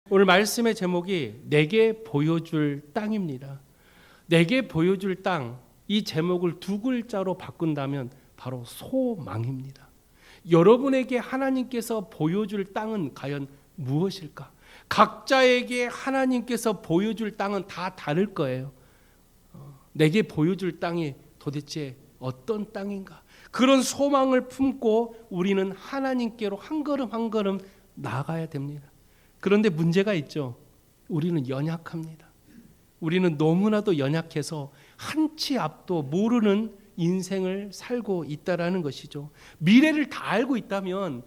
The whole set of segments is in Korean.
오늘 말씀의 제목이 내게 보여줄 땅입니다. 내게 보여줄 땅, 이 제목을 두 글자로 바꾼다면 바로 소망입니다. 여러분에게 하나님께서 보여줄 땅은 과연 무엇일까? 각자에게 하나님께서 보여줄 땅은 다 다를 거예요. 내게 보여줄 땅이 도대체 어떤 땅인가? 그런 소망을 품고 우리는 하나님께로 한 걸음 한 걸음 나아가야 됩니다. 그런데 문제가 있죠. 우리는 연약합니다. 우리는 너무나도 연약해서 한 치 앞도 모르는 인생을 살고 있다라는 것이죠. 미래를 다 알고 있다면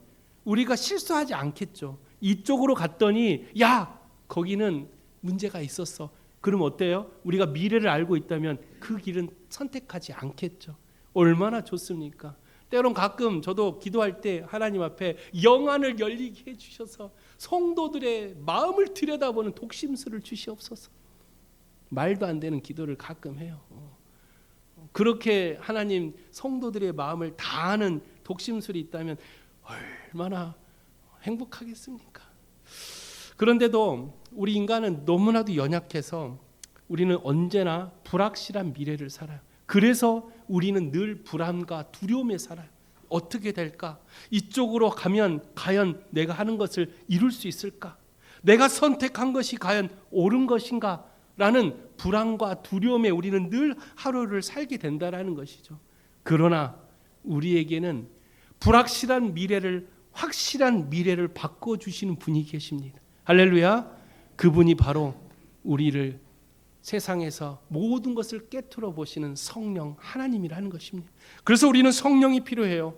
우리가 실수하지 않겠죠. 이쪽으로 갔더니 야, 거기는 문제가 있었어. 그럼 어때요? 우리가 미래를 알고 있다면 그 길은 선택하지 않겠죠. 얼마나 좋습니까? 때론 가끔 저도 기도할 때 하나님 앞에 영안을 열리게 해주셔서 성도들의 마음을 들여다보는 독심술을 주시옵소서. 말도 안 되는 기도를 가끔 해요. 그렇게 하나님 성도들의 마음을 다 아는 독심술이 있다면 얼마나 행복하겠습니까? 그런데도 우리 인간은 너무나도 연약해서 우리는 언제나 불확실한 미래를 살아요. 그래서 우리는 늘 불안과 두려움에 살아요. 어떻게 될까? 이쪽으로 가면 과연 내가 하는 것을 이룰 수 있을까? 내가 선택한 것이 과연 옳은 것인가? 라는 불안과 두려움에 우리는 늘 하루를 살게 된다라는 것이죠. 그러나 우리에게는 불확실한 미래를 확실한 미래를 바꿔주시는 분이 계십니다. 할렐루야. 그분이 바로 우리를 세상에서 모든 것을 깨트려 보시는 성령 하나님이라는 것입니다. 그래서 우리는 성령이 필요해요.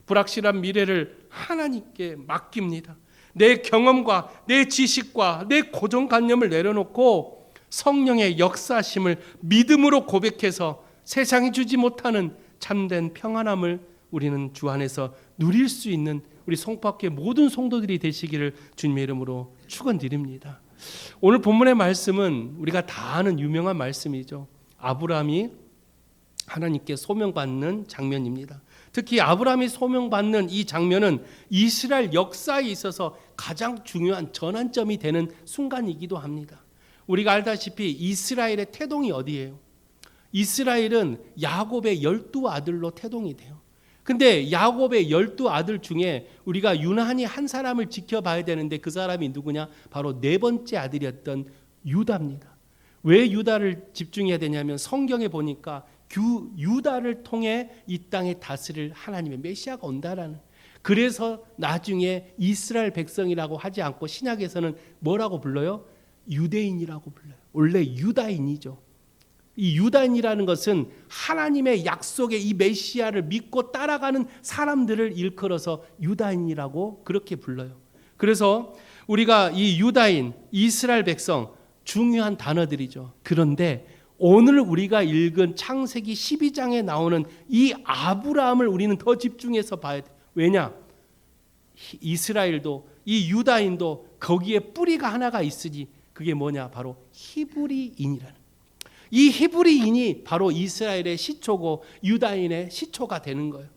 불확실한 미래를 하나님께 맡깁니다. 내 경험과 내 지식과 내 고정관념을 내려놓고 성령의 역사심을 믿음으로 고백해서 세상이 주지 못하는 참된 평안함을 우리는 주 안에서 누릴 수 있는 우리 송파교회 모든 성도들이 되시기를 주님의 이름으로 축원드립니다. 오늘 본문의 말씀은 우리가 다 아는 유명한 말씀이죠. 아브라함이 하나님께 소명받는 장면입니다. 특히 아브라함이 소명받는 이 장면은 이스라엘 역사에 있어서 가장 중요한 전환점이 되는 순간이기도 합니다. 우리가 알다시피 이스라엘의 태동이 어디예요? 이스라엘은 야곱의 12아들로 태동이 돼요. 근데 야곱의 12아들 중에 우리가 유난히 한 사람을 지켜봐야 되는데 그 사람이 누구냐? 바로 네 번째 아들이었던 유다입니다. 왜 유다를 집중해야 되냐면 성경에 보니까 유다를 통해 이 땅에 다스릴 하나님의 메시아가 온다라는, 그래서 나중에 이스라엘 백성이라고 하지 않고 신약에서는 뭐라고 불러요? 유대인이라고 불러요. 원래 유다인이죠. 이 유다인이라는 것은 하나님의 약속의 이 메시아를 믿고 따라가는 사람들을 일컬어서 유다인이라고 그렇게 불러요. 그래서 우리가 이 유다인, 이스라엘 백성 중요한 단어들이죠. 그런데 오늘 우리가 읽은 창세기 12장에 나오는 이 아브라함을 우리는 더 집중해서 봐야 돼요. 왜냐? 이스라엘도 이 유다인도 거기에 뿌리가 하나가 있으니 그게 뭐냐? 바로 히브리인이라는. 이 히브리인이 바로 이스라엘의 시초고 유다인의 시초가 되는 거예요.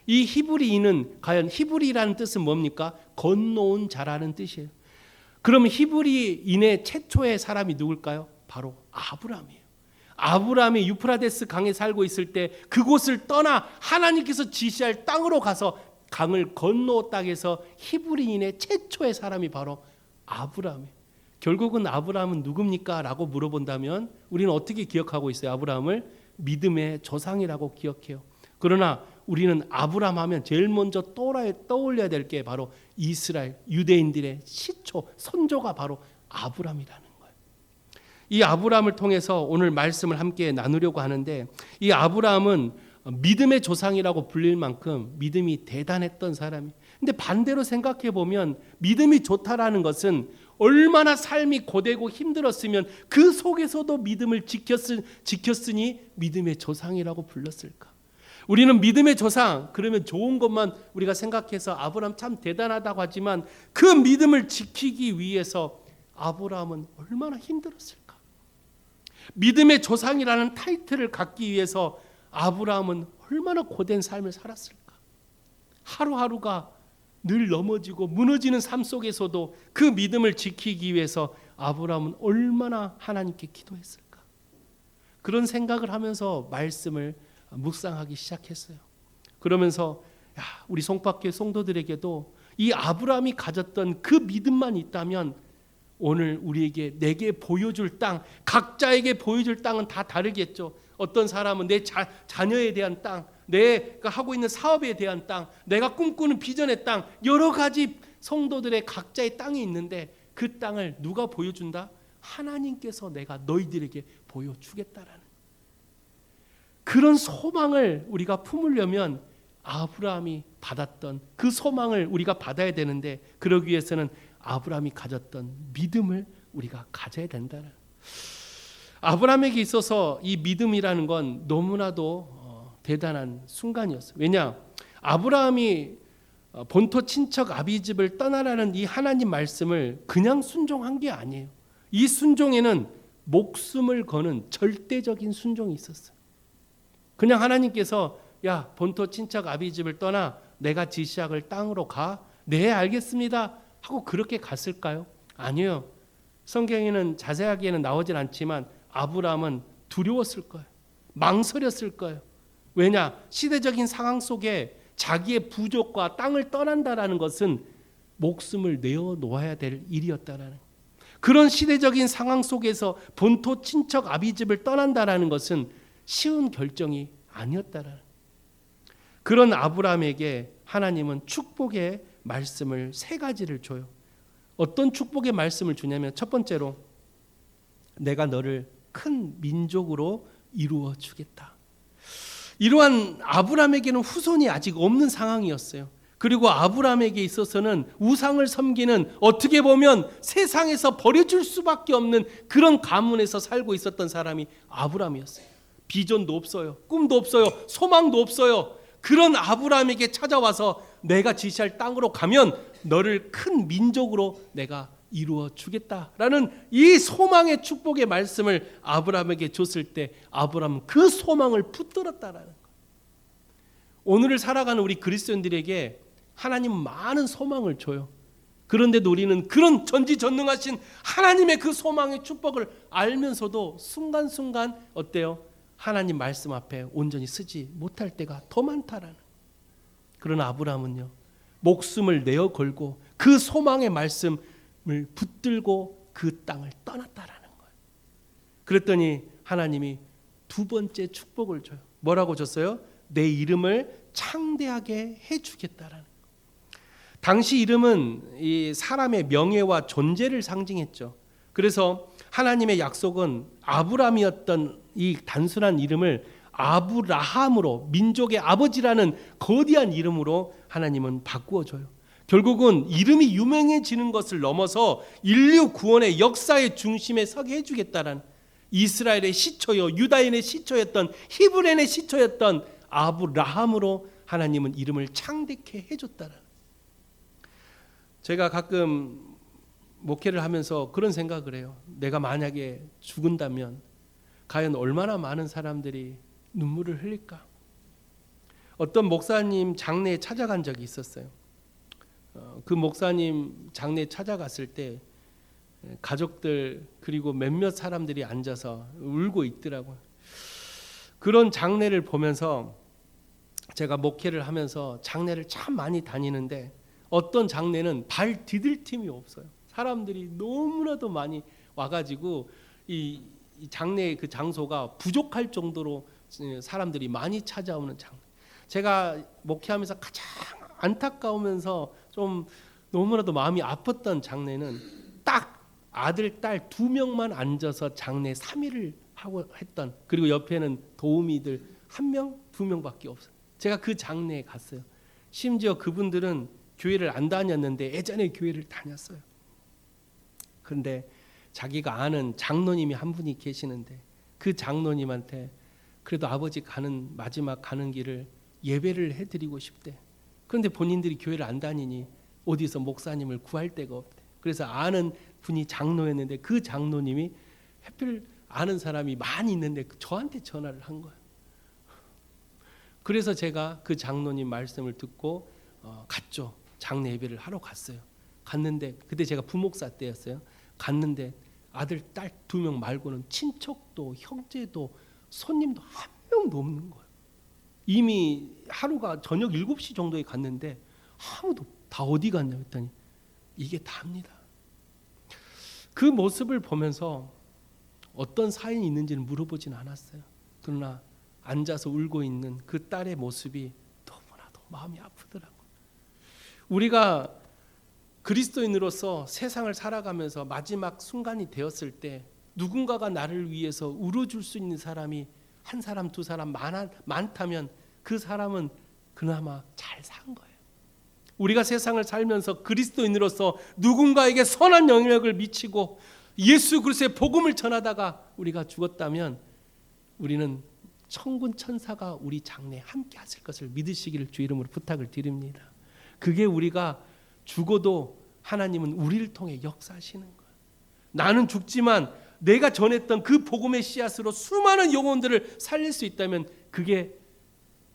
이 히브리인은 과연 히브리라는 뜻은 뭡니까? 건너온 자라는 뜻이에요. 그럼 히브리인의 최초의 사람이 누굴까요? 바로 아브라함이에요. 아브라함이 유프라데스 강에 살고 있을 때 그곳을 떠나 하나님께서 지시할 땅으로 가서 강을 건너 땅에서 히브리인의 최초의 사람이 바로 아브라함이에요. 결국은 아브라함은 누굽니까? 라고 물어본다면 우리는 어떻게 기억하고 있어요? 아브라함을 믿음의 조상이라고 기억해요. 그러나 우리는 아브라함 하면 제일 먼저 떠올려야 될 게 바로 이스라엘 유대인들의 시초 선조가 바로 아브라함이라는 거예요. 이 아브라함을 통해서 오늘 말씀을 함께 나누려고 하는데, 이 아브라함은 믿음의 조상이라고 불릴 만큼 믿음이 대단했던 사람이에요. 근데 반대로 생각해 보면 믿음이 좋다라는 것은 얼마나 삶이 고되고 힘들었으면 그 속에서도 믿음을 지켰으니 믿음의 조상이라고 불렀을까? 우리는 믿음의 조상 그러면 좋은 것만 우리가 생각해서 아브라함 참 대단하다고 하지만 그 믿음을 지키기 위해서 아브라함은 얼마나 힘들었을까? 믿음의 조상이라는 타이틀을 갖기 위해서 아브라함은 얼마나 고된 삶을 살았을까? 하루하루가 늘 넘어지고 무너지는 삶 속에서도 그 믿음을 지키기 위해서 아브라함은 얼마나 하나님께 기도했을까? 그런 생각을 하면서 말씀을 묵상하기 시작했어요. 그러면서 우리 송파교회 성도들에게도 이 아브라함이 가졌던 그 믿음만 있다면 오늘 우리에게 내게 보여줄 땅, 각자에게 보여줄 땅은 다 다르겠죠. 어떤 사람은 내 자녀에 대한 땅, 내가 하고 있는 사업에 대한 땅, 내가 꿈꾸는 비전의 땅, 여러 가지 성도들의 각자의 땅이 있는데 그 땅을 누가 보여준다? 하나님께서 내가 너희들에게 보여주겠다라는 그런 소망을 우리가 품으려면 아브라함이 받았던 그 소망을 우리가 받아야 되는데, 그러기 위해서는 아브라함이 가졌던 믿음을 우리가 가져야 된다는. 아브라함에게 있어서 이 믿음이라는 건 너무나도 대단한 순간이었어요. 왜냐? 아브라함이 본토 친척 아비집을 떠나라는 이 하나님 말씀을 그냥 순종한 게 아니에요. 이 순종에는 목숨을 거는 절대적인 순종이 있었어요. 그냥 하나님께서 야, 본토 친척 아비집을 떠나 내가 지시할 땅으로 가. 네, 알겠습니다 하고 그렇게 갔을까요? 아니요. 성경에는 자세하게는 나오진 않지만 아브라함은 두려웠을 거예요. 망설였을 거예요. 왜냐? 시대적인 상황 속에 자기의 부족과 땅을 떠난다라는 것은 목숨을 내어놓아야 될 일이었다라는, 그런 시대적인 상황 속에서 본토 친척 아비집을 떠난다라는 것은 쉬운 결정이 아니었다라는, 그런 아브라함에게 하나님은 축복의 말씀을 세 가지를 줘요. 어떤 축복의 말씀을 주냐면, 첫 번째로 내가 너를 큰 민족으로 이루어 주겠다. 이러한 아브라함에게는 후손이 아직 없는 상황이었어요. 그리고 아브라함에게 있어서는 우상을 섬기는, 어떻게 보면 세상에서 버려줄 수밖에 없는 그런 가문에서 살고 있었던 사람이 아브라함이었어요. 비전도 없어요. 꿈도 없어요. 소망도 없어요. 그런 아브라함에게 찾아와서 내가 지시할 땅으로 가면 너를 큰 민족으로 내가 이루어 주겠다라는 이 소망의 축복의 말씀을 아브라함에게 줬을 때 아브라함은 그 소망을 붙들었다라는 거예요. 오늘을 살아가는 우리 그리스도인들에게 하나님 많은 소망을 줘요. 그런데도 우리는 그런 전지전능하신 하나님의 그 소망의 축복을 알면서도 순간순간 어때요? 하나님 말씀 앞에 온전히 쓰지 못할 때가 더 많다라는. 그러나 아브라함은요, 목숨을 내어 걸고 그 소망의 말씀을 붙들고 그 땅을 떠났다라는 거예요. 그랬더니 하나님이 두 번째 축복을 줘요. 뭐라고 줬어요? 내 이름을 창대하게 해주겠다라는. 당시 이름은 이 사람의 명예와 존재를 상징했죠. 그래서 하나님의 약속은 아브라함이었던 이 단순한 이름을 아브라함으로, 민족의 아버지라는 거대한 이름으로 하나님은 바꾸어줘요. 결국은 이름이 유명해지는 것을 넘어서 인류 구원의 역사의 중심에 서게 해주겠다는, 이스라엘의 시초요, 유다인의 시초였던, 히브리인의 시초였던 아브라함으로 하나님은 이름을 창대케 해줬다는. 제가 가끔 목회를 하면서 그런 생각을 해요. 내가 만약에 죽은다면 과연 얼마나 많은 사람들이 눈물을 흘릴까? 어떤 목사님 장례에 찾아간 적이 있었어요. 그 목사님 장례에 찾아갔을 때 가족들 그리고 몇몇 사람들이 앉아서 울고 있더라고요. 그런 장례를 보면서 제가 목회를 하면서 장례를 참 많이 다니는데 어떤 장례는 발 디딜 틈이 없어요. 사람들이 너무나도 많이 와가지고 이 장례 그 장소가 부족할 정도로 사람들이 많이 찾아오는 장례. 제가 목회하면서 가장 안타까우면서 좀 너무나도 마음이 아팠던 장례는 딱 아들, 딸 2명만 앉아서 장례 3일을 하고 했던, 그리고 옆에는 도우미들 1명, 2명밖에 없어요. 제가 그 장례에 갔어요. 심지어 그분들은 교회를 안 다녔는데 예전에 교회를 다녔어요. 그런데 자기가 아는 장로님이 한 분이 계시는데 그 장로님한테 그래도 아버지 가는 마지막 가는 길을 예배를 해드리고 싶대. 그런데 본인들이 교회를 안 다니니 어디서 목사님을 구할 데가 없대. 그래서 아는 분이 장로였는데 그 장로님이 하필 아는 사람이 많이 있는데 저한테 전화를 한 거예요. 그래서 제가 그 장로님 말씀을 듣고 갔죠. 장례 예배를 하러 갔어요. 갔는데 그때 제가 부목사 때였어요. 갔는데 아들, 딸 2명 말고는 친척도 형제도 손님도 한 명도 없는 거예요. 이미 하루가 저녁 7시 정도에 갔는데 아무도, 다 어디 갔냐 했더니 이게 다입니다. 그 모습을 보면서 어떤 사연이 있는지는 물어보진 않았어요. 그러나 앉아서 울고 있는 그 딸의 모습이 너무나도 마음이 아프더라고요. 우리가 그리스도인으로서 세상을 살아가면서 마지막 순간이 되었을 때 누군가가 나를 위해서 울어줄 수 있는 사람이 한 사람, 2사람 많다면 그 사람은 그나마 잘 산 거예요. 우리가 세상을 살면서 그리스도인으로서 누군가에게 선한 영향력을 미치고 예수 그리스도의 복음을 전하다가 우리가 죽었다면 우리는 천군 천사가 우리 장래에 함께 하실 것을 믿으시기를 주 이름으로 부탁을 드립니다. 그게 우리가 죽어도 하나님은 우리를 통해 역사하시는 거예요. 나는 죽지만 내가 전했던 그 복음의 씨앗으로 수많은 영혼들을 살릴 수 있다면 그게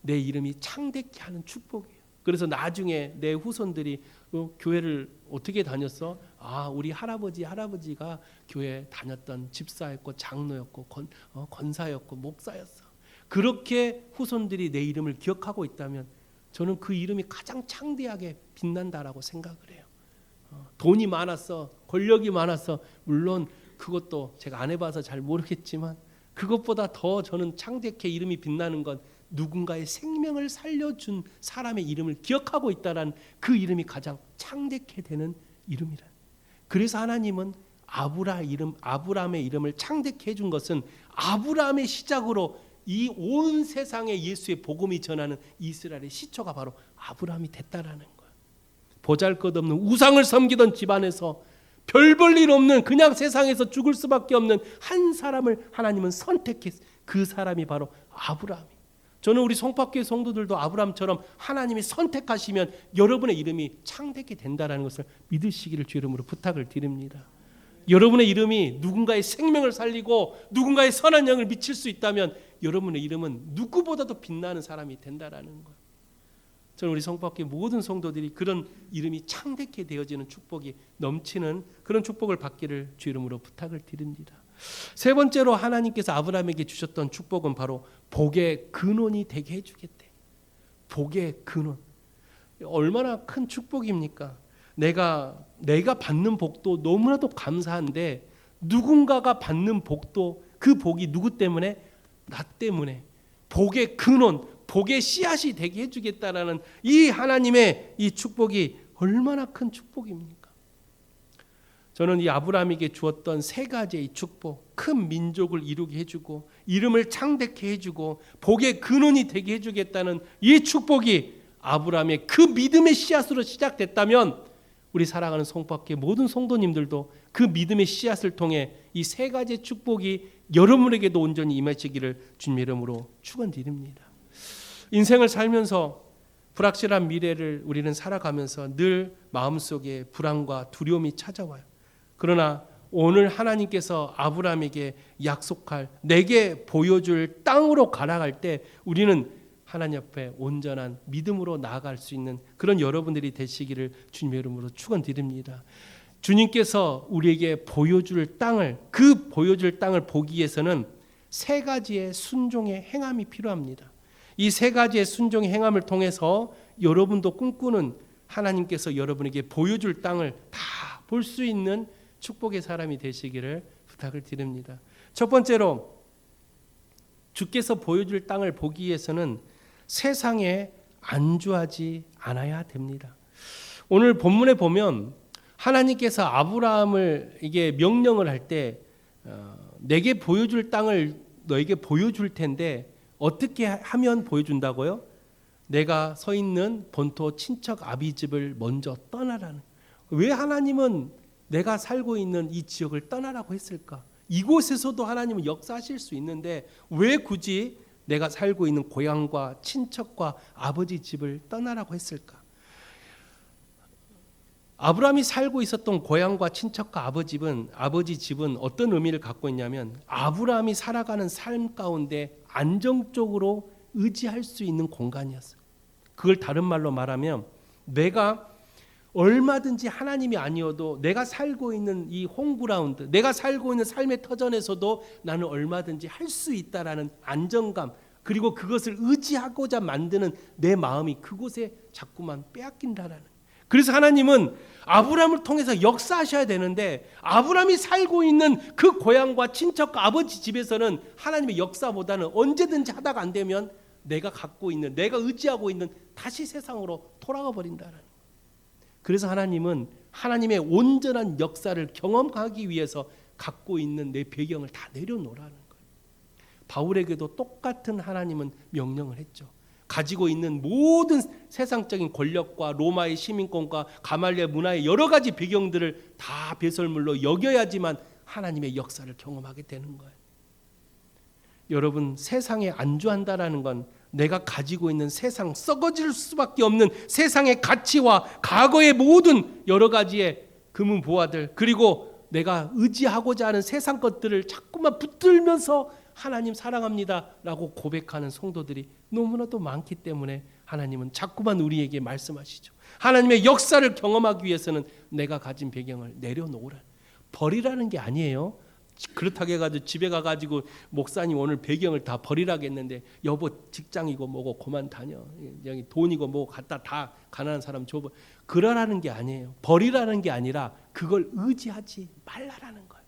내 이름이 창대케 하는 축복이에요. 그래서 나중에 내 후손들이 교회를 어떻게 다녔어? 우리 할아버지가 교회 다녔던 집사였고 장로였고 권사였고 목사였어. 그렇게 후손들이 내 이름을 기억하고 있다면 저는 그 이름이 가장 창대하게 빛난다라고 생각을 해요. 돈이 많았어, 권력이 많았어, 물론 그것도 제가 안 해봐서 잘 모르겠지만 그것보다 더 저는 창대하게 이름이 빛나는 건 누군가의 생명을 살려준 사람의 이름을 기억하고 있다는 그 이름이 가장 창대케 되는 이름이라. 그래서 하나님은 아브라함의 이름을 창대케 해준 것은 아브라함의 시작으로 이 온 세상에 예수의 복음이 전하는 이스라엘의 시초가 바로 아브라함이 됐다라는 거예요. 보잘것없는 우상을 섬기던 집안에서 별 볼 일 없는 그냥 세상에서 죽을 수밖에 없는 한 사람을 하나님은 선택했어요. 그 사람이 바로 아브라함. 저는 우리 송파교회 성도들도 아브라함처럼 하나님이 선택하시면 여러분의 이름이 창대케 된다는 것을 믿으시기를 주 이름으로 부탁을 드립니다. 여러분의 이름이 누군가의 생명을 살리고 누군가의 선한 영을 미칠 수 있다면 여러분의 이름은 누구보다도 빛나는 사람이 된다는 거예요. 저는 우리 송파교회 모든 성도들이 그런 이름이 창대케 되어지는 축복이 넘치는 그런 축복을 받기를 주 이름으로 부탁을 드립니다. 세 번째로 하나님께서 아브라함에게 주셨던 축복은 바로 복의 근원이 되게 해주겠대. 복의 근원. 얼마나 큰 축복입니까? 내가 받는 복도 너무나도 감사한데 누군가가 받는 복도 그 복이 누구 때문에? 나 때문에. 복의 근원, 복의 씨앗이 되게 해주겠다라는 이 하나님의 이 축복이 얼마나 큰 축복입니까? 저는 이 아브라함에게 주었던 3가지의 축복, 큰 민족을 이루게 해주고 이름을 창대케 해주고 복의 근원이 되게 해주겠다는 이 축복이 아브라함의 그 믿음의 씨앗으로 시작됐다면 우리 사랑하는 송파교회 모든 성도님들도 그 믿음의 씨앗을 통해 이 3가지의 축복이 여러분에게도 온전히 임하시기를 주님 이름으로 축원드립니다. 인생을 살면서 불확실한 미래를 우리는 살아가면서 늘 마음속에 불안과 두려움이 찾아와요. 그러나 오늘 하나님께서 아브라함에게 약속할 내게 보여줄 땅으로 가라갈 때 우리는 하나님 앞에 온전한 믿음으로 나아갈 수 있는 그런 여러분들이 되시기를 주님의 이름으로 축원드립니다. 주님께서 우리에게 보여줄 땅을, 그 보여줄 땅을 보기 위해서는 3가지의 순종의 행함이 필요합니다. 이 3가지의 순종의 행함을 통해서 여러분도 꿈꾸는 하나님께서 여러분에게 보여줄 땅을 다 볼 수 있는 축복의 사람이 되시기를 부탁을 드립니다. 첫 번째로 주께서 보여줄 땅을 보기 위해서는 세상에 안주하지 않아야 됩니다. 오늘 본문에 보면 하나님께서 아브라함을 이게 명령을 할 때 내게 보여줄 땅을 너에게 보여줄 텐데 어떻게 하면 보여준다고요? 내가 서 있는 본토 친척 아비집을 먼저 떠나라는. 왜 하나님은 내가 살고 있는 이 지역을 떠나라고 했을까? 이곳에서도 하나님은 역사하실 수 있는데 왜 굳이 내가 살고 있는 고향과 친척과 아버지 집을 떠나라고 했을까? 아브라함이 살고 있었던 고향과 친척과 아버지 집은 어떤 의미를 갖고 있냐면 아브라함이 살아가는 삶 가운데 안정적으로 의지할 수 있는 공간이었어요. 그걸 다른 말로 말하면 내가 얼마든지 하나님이 아니어도 내가 살고 있는 이 홈그라운드, 내가 살고 있는 삶의 터전에서도 나는 얼마든지 할 수 있다라는 안정감, 그리고 그것을 의지하고자 만드는 내 마음이 그곳에 자꾸만 빼앗긴다라는. 그래서 하나님은 아브라함을 통해서 역사하셔야 되는데, 아브라함이 살고 있는 그 고향과 친척과 아버지 집에서는 하나님의 역사보다는 언제든지 하다가 안 되면 내가 갖고 있는, 내가 의지하고 있는 다시 세상으로 돌아가 버린다라는. 그래서 하나님은 하나님의 온전한 역사를 경험하기 위해서 갖고 있는 내 배경을 다 내려놓으라는 거예요. 바울에게도 똑같은 하나님은 명령을 했죠. 가지고 있는 모든 세상적인 권력과 로마의 시민권과 가말리엘 문화의 여러 가지 배경들을 다 배설물로 여겨야지만 하나님의 역사를 경험하게 되는 거예요. 여러분, 세상에 안주한다라는 건 내가 가지고 있는 세상, 썩어질 수밖에 없는 세상의 가치와 과거의 모든 여러 가지의 금은보화들, 그리고 내가 의지하고자 하는 세상 것들을 자꾸만 붙들면서 하나님 사랑합니다 라고 고백하는 성도들이 너무나도 많기 때문에 하나님은 자꾸만 우리에게 말씀하시죠. 하나님의 역사를 경험하기 위해서는 내가 가진 배경을 내려놓으라. 버리라는 게 아니에요. 그렇다고 해가지고 집에 가가지고 목사님 오늘 배경을 다 버리라고 했는데, 여보 직장이고 뭐고 그만 다녀, 여기 돈이고 뭐 갖다 다 가난한 사람 줘봐, 그러라는 게 아니에요. 버리라는 게 아니라 그걸 의지하지 말라라는 거예요.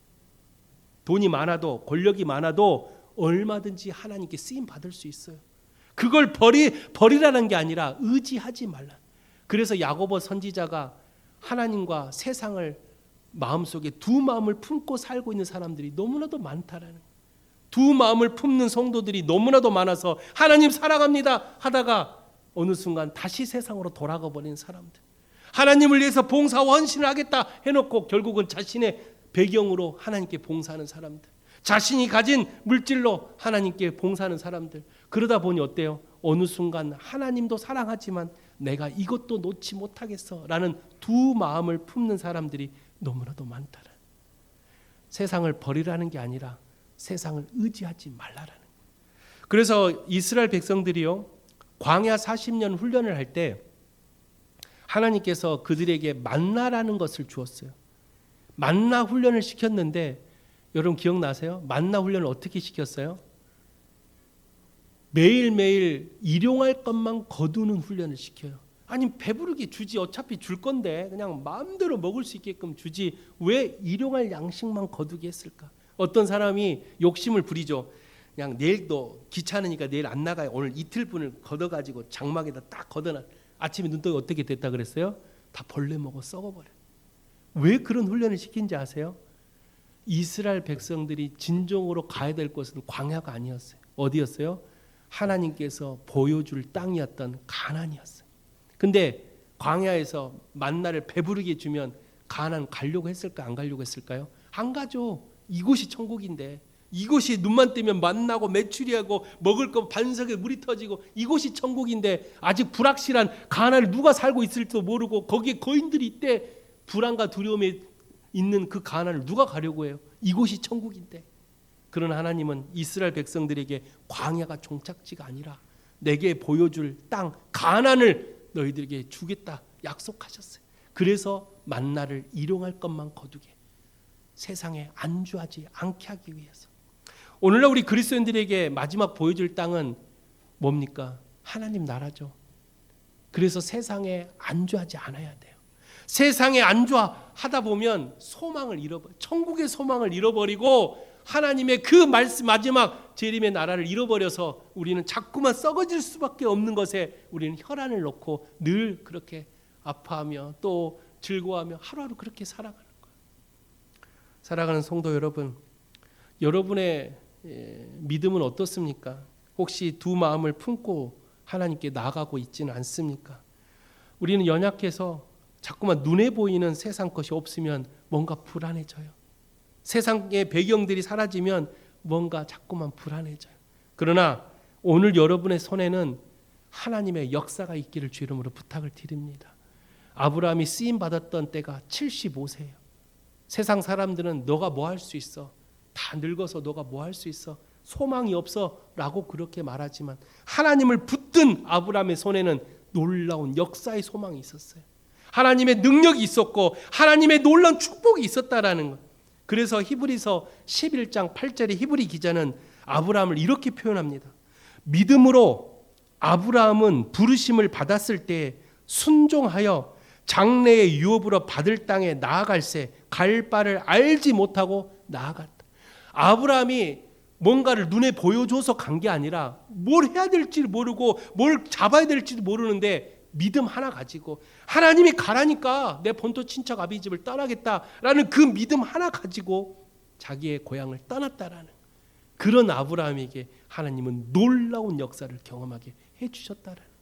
돈이 많아도 권력이 많아도 얼마든지 하나님께 쓰임 받을 수 있어요. 그걸 버리라는 게 아니라 의지하지 말라. 그래서 야고보 선지자가 하나님과 세상을 마음속에 두 마음을 품고 살고 있는 사람들이 너무나도 많다라는, 두 마음을 품는 성도들이 너무나도 많아서 하나님 사랑합니다 하다가 어느 순간 다시 세상으로 돌아가 버린 사람들, 하나님을 위해서 봉사와 헌신을 하겠다 해놓고 결국은 자신의 배경으로 하나님께 봉사하는 사람들, 자신이 가진 물질로 하나님께 봉사하는 사람들, 그러다 보니 어때요? 어느 순간 하나님도 사랑하지만 내가 이것도 놓지 못하겠어 라는 두 마음을 품는 사람들이 너무나도 많다라. 세상을 버리라는 게 아니라 세상을 의지하지 말라라는 거예요. 그래서 이스라엘 백성들이요, 광야 40년 훈련을 할 때 하나님께서 그들에게 만나라는 것을 주었어요. 만나 훈련을 시켰는데 여러분 기억나세요? 만나 훈련을 어떻게 시켰어요? 매일매일 일용할 것만 거두는 훈련을 시켜요. 아니 배부르게 주지, 어차피 줄 건데 그냥 마음대로 먹을 수 있게끔 주지 왜 일용할 양식만 거두게 했을까? 어떤 사람이 욕심을 부리죠. 그냥 내일도 귀찮으니까 내일 안 나가요. 오늘 이틀분을 걷어가지고 장막에다 딱 걷어놔. 아침에 눈 뜨고 어떻게 됐다 그랬어요? 다 벌레 먹어 썩어버려. 왜 그런 훈련을 시킨지 아세요? 이스라엘 백성들이 진정으로 가야 될 곳은 광야가 아니었어요. 어디였어요? 하나님께서 보여줄 땅이었던 가나안이었어요. 근데 광야에서 만나를 배부르게 주면 가나안 가려고 했을까, 안 가려고 했을까요? 안 가죠. 이곳이 천국인데, 이곳이 눈만 뜨면 만나고 메추리하고 먹을 거 반석에 물이 터지고 이곳이 천국인데 아직 불확실한 가나안에 누가 살고 있을지도 모르고 거기에 거인들이 있대. 불안과 두려움에 있는 그 가나안을 누가 가려고 해요? 이곳이 천국인데. 그러나 하나님은 이스라엘 백성들에게 광야가 종착지가 아니라 내게 보여줄 땅 가나안을 너희들에게 주겠다 약속하셨어요. 그래서 만나를 일용할 것만 거두게, 세상에 안주하지 않게 하기 위해서. 오늘날 우리 그리스도인들에게 마지막 보여줄 땅은 뭡니까? 하나님 나라죠. 그래서 세상에 안주하지 않아야 돼요. 세상에 안주하다 보면 소망을 잃어버려, 천국의 소망을 잃어버리고 하나님의 그 말씀, 마지막 재림의 나라를 잃어버려서 우리는 자꾸만 썩어질 수밖에 없는 것에 우리는 혈안을 놓고 늘 그렇게 아파하며 또 즐거워하며 하루하루 그렇게 살아가는 거예요. 살아가는 성도 여러분, 여러분의 믿음은 어떻습니까? 혹시 두 마음을 품고 하나님께 나아가고 있지는 않습니까? 우리는 연약해서 자꾸만 눈에 보이는 세상 것이 없으면 뭔가 불안해져요. 세상의 배경들이 사라지면 뭔가 자꾸만 불안해져요. 그러나 오늘 여러분의 손에는 하나님의 역사가 있기를 주 이름으로 부탁을 드립니다. 아브라함이 쓰임 받았던 때가 75세예요. 세상 사람들은 너가 뭐 할 수 있어? 다 늙어서 너가 뭐 할 수 있어? 소망이 없어 라고 그렇게 말하지만 하나님을 붙든 아브라함의 손에는 놀라운 역사의 소망이 있었어요. 하나님의 능력이 있었고 하나님의 놀라운 축복이 있었다라는 것. 그래서 히브리서 11장 8절에 히브리 기자는 아브라함을 이렇게 표현합니다. 믿음으로 아브라함은 부르심을 받았을 때 순종하여 장래의 유업으로 받을 땅에 나아갈새 갈 바를 알지 못하고 나아갔다. 아브라함이 뭔가를 눈에 보여줘서 간 게 아니라 뭘 해야 될지 모르고 뭘 잡아야 될지도 모르는데 믿음 하나 가지고 하나님이 가라니까 내 본토 친척 아비집을 떠나겠다라는 그 믿음 하나 가지고 자기의 고향을 떠났다라는 그런 아브라함에게 하나님은 놀라운 역사를 경험하게 해주셨다라는.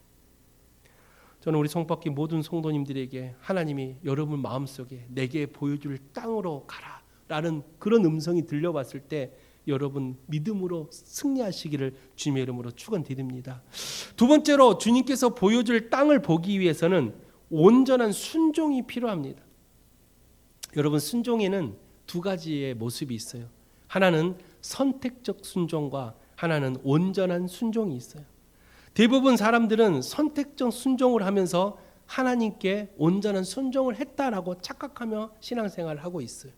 저는 우리 송박기 모든 성도님들에게 하나님이 여러분 마음속에 내게 보여줄 땅으로 가라라는 그런 음성이 들려왔을 때 여러분 믿음으로 승리하시기를 주님의 이름으로 축원드립니다. 두 번째로 주님께서 보여줄 땅을 보기 위해서는 온전한 순종이 필요합니다. 여러분 순종에는 두 가지의 모습이 있어요. 하나는 선택적 순종과 하나는 온전한 순종이 있어요. 대부분 사람들은 선택적 순종을 하면서 하나님께 온전한 순종을 했다라고 착각하며 신앙생활을 하고 있어요.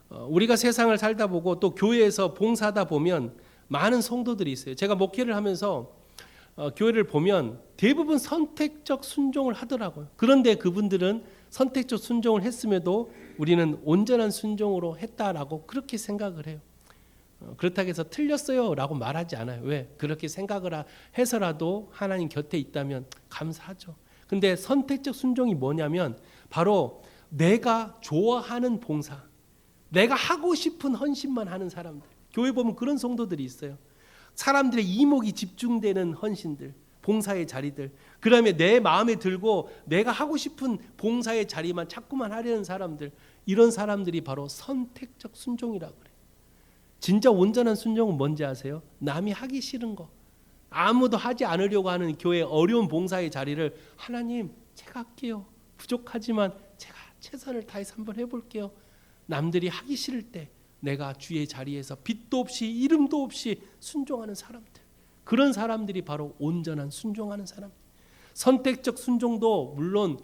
우리가 세상을 살다 보고 또 교회에서 봉사하다 보면 많은 성도들이 있어요. 제가 목회를 하면서 교회를 보면 대부분 선택적 순종을 하더라고요. 그런데 그분들은 선택적 순종을 했음에도 우리는 온전한 순종으로 했다라고 그렇게 생각을 해요. 그렇다고 해서 틀렸어요 라고 말하지 않아요. 왜? 그렇게 생각을 해서라도 하나님 곁에 있다면 감사하죠. 근데 선택적 순종이 뭐냐면 바로 내가 좋아하는 봉사, 내가 하고 싶은 헌신만 하는 사람들. 교회 보면 그런 성도들이 있어요. 사람들의 이목이 집중되는 헌신들, 봉사의 자리들. 그다음에 내 마음에 들고 내가 하고 싶은 봉사의 자리만 자꾸만 하려는 사람들. 이런 사람들이 바로 선택적 순종이라고 그래요. 진짜 온전한 순종은 뭔지 아세요? 남이 하기 싫은 거, 아무도 하지 않으려고 하는 교회 어려운 봉사의 자리를 하나님 제가 할게요. 부족하지만 제가 최선을 다해서 한번 해볼게요. 남들이 하기 싫을 때 내가 주의 자리에서 빛도 없이 이름도 없이 순종하는 사람들, 그런 사람들이 바로 온전한 순종하는 사람. 선택적 순종도 물론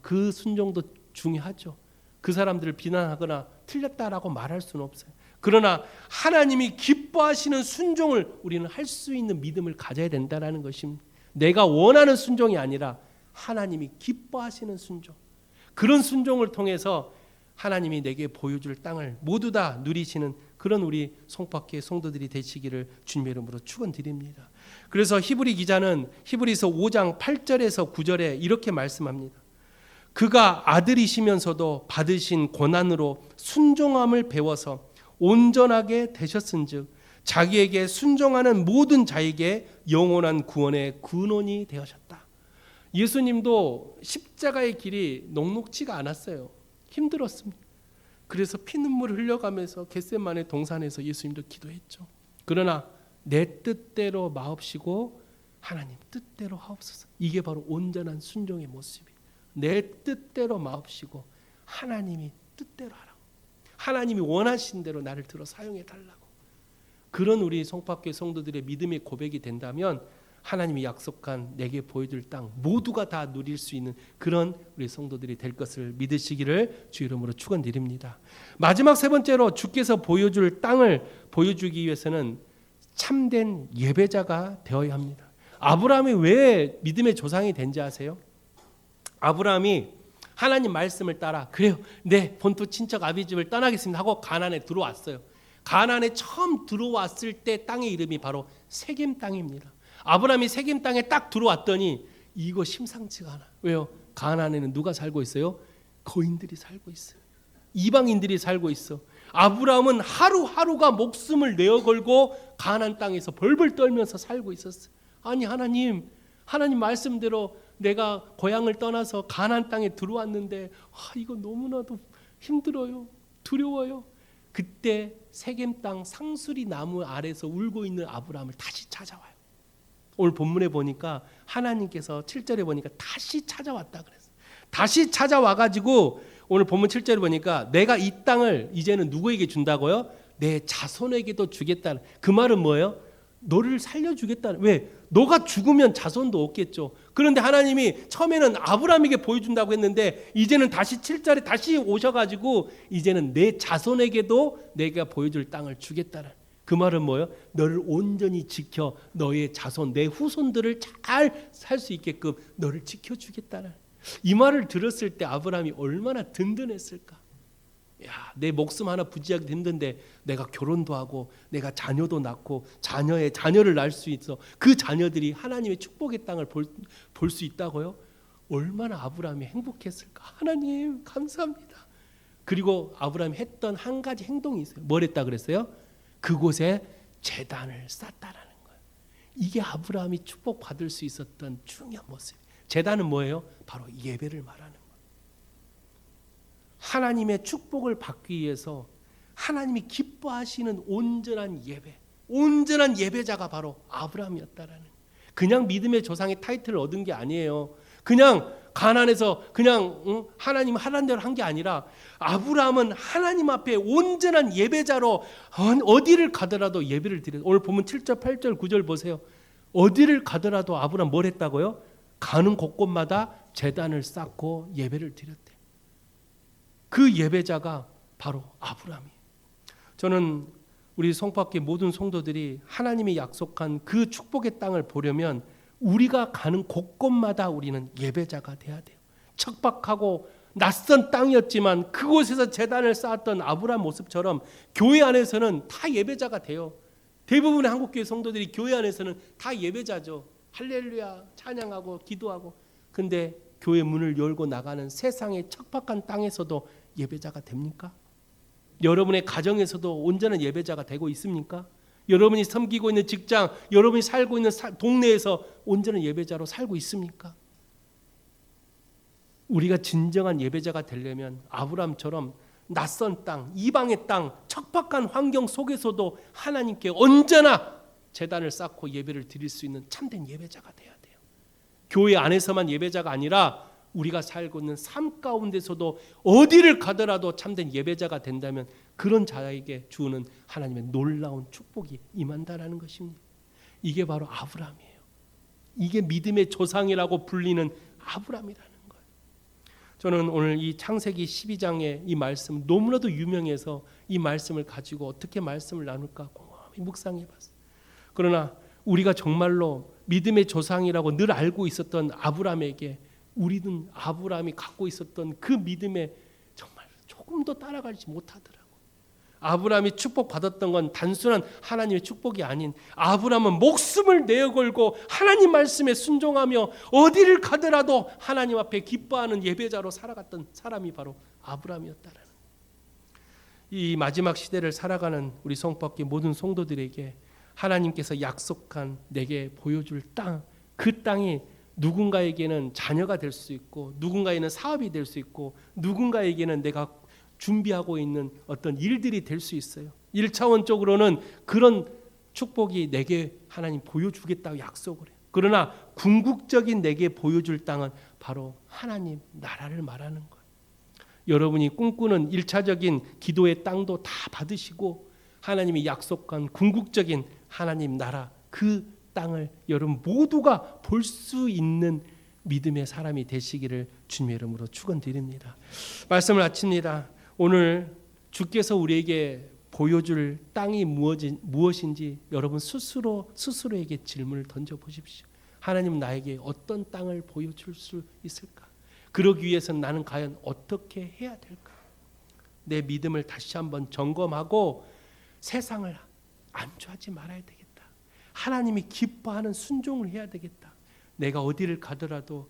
그 순종도 중요하죠. 그 사람들을 비난하거나 틀렸다라고 말할 수는 없어요. 그러나 하나님이 기뻐하시는 순종을 우리는 할 수 있는 믿음을 가져야 된다는 것입니다. 내가 원하는 순종이 아니라 하나님이 기뻐하시는 순종, 그런 순종을 통해서 하나님이 내게 보여줄 땅을 모두 다 누리시는 그런 우리 송박회 성도들이 되시기를 주님의 이름으로 축원드립니다. 그래서 히브리 기자는 히브리서 5장 8절에서 9절에 이렇게 말씀합니다. 그가 아들이시면서도 받으신 고난으로 순종함을 배워서 온전하게 되셨은즉 자기에게 순종하는 모든 자에게 영원한 구원의 근원이 되셨다. 예수님도 십자가의 길이 녹록지가 않았어요. 힘들었습니다. 그래서 피눈물을 흘려가면서 겟세마네 동산에서 예수님도 기도했죠. 그러나 내 뜻대로 마옵시고 하나님 뜻대로 하옵소서. 이게 바로 온전한 순종의 모습이에요. 내 뜻대로 마옵시고 하나님이 뜻대로 하라고. 하나님이 원하신 대로 나를 들어 사용해 달라고. 그런 우리 송파교회 성도들의 믿음의 고백이 된다면 하나님이 약속한 내게 보여줄 땅 모두가 다 누릴 수 있는 그런 우리 성도들이 될 것을 믿으시기를 주 이름으로 축원드립니다. 마지막 세 번째로 주께서 보여줄 땅을 보여주기 위해서는 참된 예배자가 되어야 합니다. 아브라함이 왜 믿음의 조상이 된지 아세요? 아브라함이 하나님 말씀을 따라 그래요, 네 본토 친척 아비집을 떠나겠습니다 하고 가나안에 들어왔어요. 가나안에 처음 들어왔을 때 땅의 이름이 바로 세겜 땅입니다. 아브라함이 세겜 땅에 딱 들어왔더니 이거 심상치가 않아. 왜요? 가나안에는 누가 살고 있어요? 거인들이 살고 있어요. 이방인들이 살고 있어. 아브라함은 하루하루가 목숨을 내어 걸고 가나안 땅에서 벌벌 떨면서 살고 있었어요. 아니 하나님 말씀대로 내가 고향을 떠나서 가나안 땅에 들어왔는데 이거 너무나도 힘들어요. 두려워요. 그때 세겜 땅 상수리 나무 아래서 울고 있는 아브라함을 다시 찾아와요. 오늘 본문에 보니까 하나님께서 7절에 보니까 다시 찾아왔다 그랬어요. 다시 찾아와가지고 오늘 본문 7절에 보니까 내가 이 땅을 이제는 누구에게 준다고요? 내 자손에게도 주겠다는. 그 말은 뭐예요? 너를 살려주겠다는, 왜? 너가 죽으면 자손도 없겠죠. 그런데 하나님이 처음에는 아브라함에게 보여준다고 했는데 이제는 다시 7절에 다시 오셔가지고 이제는 내 자손에게도 내가 보여줄 땅을 주겠다는, 그 말은 뭐예요? 너를 온전히 지켜 너의 자손, 내 후손들을 잘 살 수 있게끔 너를 지켜주겠다는, 이 말을 들었을 때 아브라함이 얼마나 든든했을까. 야, 내 목숨 하나 부지하게 됐는데 내가 결혼도 하고 내가 자녀도 낳고 자녀를 낳을 수 있어, 그 자녀들이 하나님의 축복의 땅을 볼 수 있다고요? 얼마나 아브라함이 행복했을까. 하나님 감사합니다. 그리고 아브라함이 했던 한 가지 행동이 있어요. 뭘 했다 그랬어요? 그곳에 제단을 쌓다라는 거예요. 이게 아브라함이 축복받을 수 있었던 중요한 모습이에요. 제단은 뭐예요? 바로 예배를 말하는 거예요. 하나님의 축복을 받기 위해서 하나님이 기뻐하시는 온전한 예배, 온전한 예배자가 바로 아브라함이었다라는, 그냥 믿음의 조상의 타이틀을 얻은 게 아니에요. 그냥 가난해서 그냥 하나님 하라는 대로 한 게 아니라 아브라함은 하나님 앞에 온전한 예배자로 어디를 가더라도 예배를 드려요. 오늘 보면 7절, 8절, 9절 보세요. 어디를 가더라도 아브라함 뭘 했다고요? 가는 곳곳마다 제단을 쌓고 예배를 드렸대. 그 예배자가 바로 아브라함이에요. 저는 우리 송파교회 모든 성도들이 하나님이 약속한 그 축복의 땅을 보려면 우리가 가는 곳곳마다 우리는 예배자가 돼야 돼요. 척박하고 낯선 땅이었지만 그곳에서 제단을 쌓았던 아브라함 모습처럼 교회 안에서는 다 예배자가 돼요. 대부분의 한국교회 성도들이 교회 안에서는 다 예배자죠. 할렐루야 찬양하고 기도하고. 근데 교회 문을 열고 나가는 세상의 척박한 땅에서도 예배자가 됩니까? 여러분의 가정에서도 온전한 예배자가 되고 있습니까? 여러분이 섬기고 있는 직장, 여러분이 살고 있는 동네에서 온전한 예배자로 살고 있습니까? 우리가 진정한 예배자가 되려면 아브라함처럼 낯선 땅, 이방의 땅, 척박한 환경 속에서도 하나님께 언제나 제단을 쌓고 예배를 드릴 수 있는 참된 예배자가 돼야 돼요. 교회 안에서만 예배자가 아니라 우리가 살고 있는 삶 가운데서도 어디를 가더라도 참된 예배자가 된다면 그런 자에게 주는 하나님의 놀라운 축복이 임한다라는 것입니다. 이게 바로 아브라함이에요. 이게 믿음의 조상이라고 불리는 아브라함이라는 거예요. 저는 오늘 이 창세기 12장의 이 말씀 너무나도 유명해서 이 말씀을 가지고 어떻게 말씀을 나눌까 곰곰이 묵상해봤어요. 그러나 우리가 정말로 믿음의 조상이라고 늘 알고 있었던 아브라함에게 우리는 아브라함이 갖고 있었던 그 믿음에 정말 조금도 따라가지 못하더라고. 아브라함이 축복받았던 건 단순한 하나님의 축복이 아닌, 아브라함은 목숨을 내어걸고 하나님 말씀에 순종하며 어디를 가더라도 하나님 앞에 기뻐하는 예배자로 살아갔던 사람이 바로 아브라함이었다라는, 이 마지막 시대를 살아가는 우리 성밖에 모든 성도들에게 하나님께서 약속한 내게 보여줄 땅, 그 땅이 누군가에게는 자녀가 될 수 있고 누군가에게는 사업이 될 수 있고 누군가에게는 내가 준비하고 있는 어떤 일들이 될 수 있어요. 1차원적으로는 그런 축복이 내게 하나님 보여주겠다고 약속을 해요. 그러나 궁극적인 내게 보여줄 땅은 바로 하나님 나라를 말하는 거예요. 여러분이 꿈꾸는 1차적인 기도의 땅도 다 받으시고 하나님이 약속한 궁극적인 하나님 나라, 그 땅을 여러분 모두가 볼 수 있는 믿음의 사람이 되시기를 주님의 이름으로 축원드립니다. 말씀을 마칩니다. 오늘 주께서 우리에게 보여줄 땅이 무엇인지 여러분 스스로에게 질문을 던져보십시오. 하나님 나에게 어떤 땅을 보여줄 수 있을까? 그러기 위해서는 나는 과연 어떻게 해야 될까? 내 믿음을 다시 한번 점검하고 세상을 안주하지 말아야 되겠다. 하나님이 기뻐하는 순종을 해야 되겠다. 내가 어디를 가더라도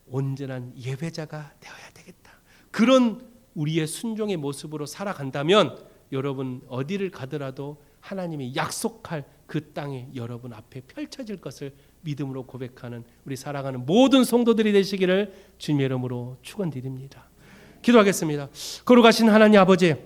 온전한 예배자가 되어야 되겠다. 그런 우리의 순종의 모습으로 살아간다면 여러분 어디를 가더라도 하나님이 약속할 그 땅이 여러분 앞에 펼쳐질 것을 믿음으로 고백하는 우리 사랑하는 모든 성도들이 되시기를 주님의 이름으로 축원드립니다. 기도하겠습니다. 거룩하신 하나님 아버지,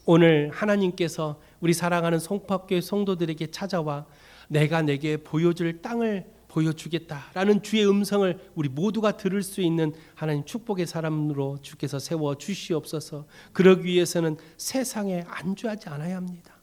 오늘 하나님께서 우리 사랑하는 송파교회 성도들에게 찾아와 내가 내게 보여줄 땅을 보여주겠다라는 주의 음성을 우리 모두가 들을 수 있는 하나님 축복의 사람으로 주께서 세워 주시옵소서. 그러기 위해서는 세상에 안주하지 않아야 합니다.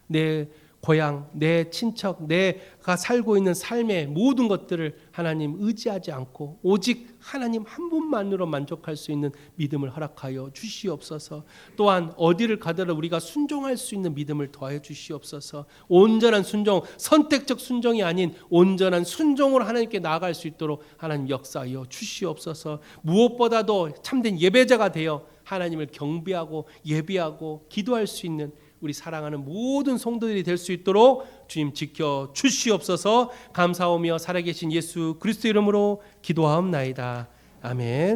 내 고향, 내 친척, 내가 살고 있는 삶의 모든 것들을 하나님 의지하지 않고 오직 하나님 한 분만으로 만족할 수 있는 믿음을 허락하여 주시옵소서. 또한 어디를 가더라도 우리가 순종할 수 있는 믿음을 더하여 주시옵소서. 온전한 순종, 선택적 순종이 아닌 온전한 순종으로 하나님께 나아갈 수 있도록 하나님 역사하여 주시옵소서. 무엇보다도 참된 예배자가 되어 하나님을 경배하고 예배하고 기도할 수 있는 우리 사랑하는 모든 성도들이 될 수 있도록 주님 지켜 주시옵소서. 감사하며 살아계신 예수 그리스도 이름으로 기도하옵나이다. 아멘.